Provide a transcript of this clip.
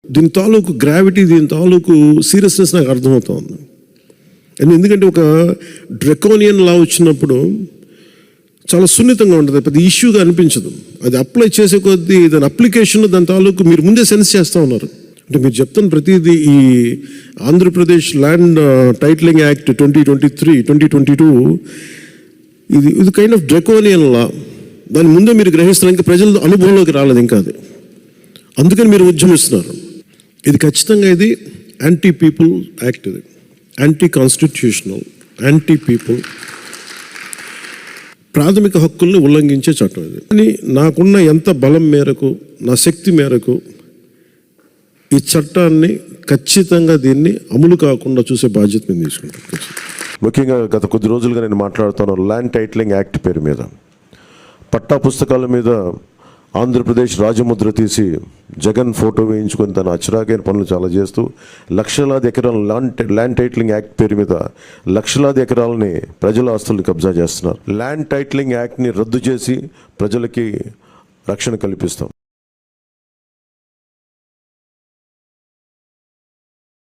దీని తాలూకు గ్రావిటీ, దీని తాలూకు సీరియస్నెస్ నాకు అర్థమవుతుంది. అండ్ ఎందుకంటే ఒక డ్రెకోనియన్ లా వచ్చినప్పుడు చాలా సున్నితంగా ఉంటుంది, పెద్ద ఇష్యూగా అనిపించదు. అది అప్లై చేసే కొద్దీ దాని అప్లికేషన్ దాని తాలూకు మీరు ముందే సెన్స్ చేస్తూ ఉన్నారు. అంటే మీరు చెప్తున్న ప్రతిదీ ఈ ఆంధ్రప్రదేశ్ ల్యాండ్ టైటిలింగ్ యాక్ట్ 2022 ఇది కైండ్ ఆఫ్ డ్రెకోనియన్ లా. దాని ముందే మీరు గ్రహిస్తున్నారు, ఇంకా ప్రజల అనుభవంలోకి రాలేదు ఇంకా అది. అందుకని మీరు ఉద్యమిస్తున్నారు. ఇది ఖచ్చితంగా ఇది యాంటీ పీపుల్ యాక్ట్, ఇది యాంటీ కాన్స్టిట్యూషనల్, యాంటీ పీపుల్, ప్రాథమిక హక్కుల్ని ఉల్లంఘించే చట్టం ఇది. కానీ నాకున్న ఎంత బలం మేరకు, నా శక్తి మేరకు ఈ చట్టాన్ని ఖచ్చితంగా దీన్ని అమలు కాకుండా చూసే బాధ్యత నేను తీసుకుంటాను. ముఖ్యంగా గత కొద్ది రోజులుగా నేను మాట్లాడుతాను ల్యాండ్ టైటిలింగ్ యాక్ట్ పేరు మీద. పట్టా పుస్తకాల మీద ఆంధ్రప్రదేశ్ రాజముద్ర తీసి జగన్ ఫోటో వేయించుకొని తన అచ్చరాకైన పనులు చాలా చేస్తూ లక్షలాది ఎకరాల ల్యాండ్ టైటిలింగ్ యాక్ట్ పేరు మీద లక్షలాది ఎకరాలని ప్రజల ఆస్తుల్ని కబ్జా చేస్తున్నారు. ల్యాండ్ టైటిలింగ్ యాక్ట్ని రద్దు చేసి ప్రజలకి రక్షణ కల్పిస్తాం.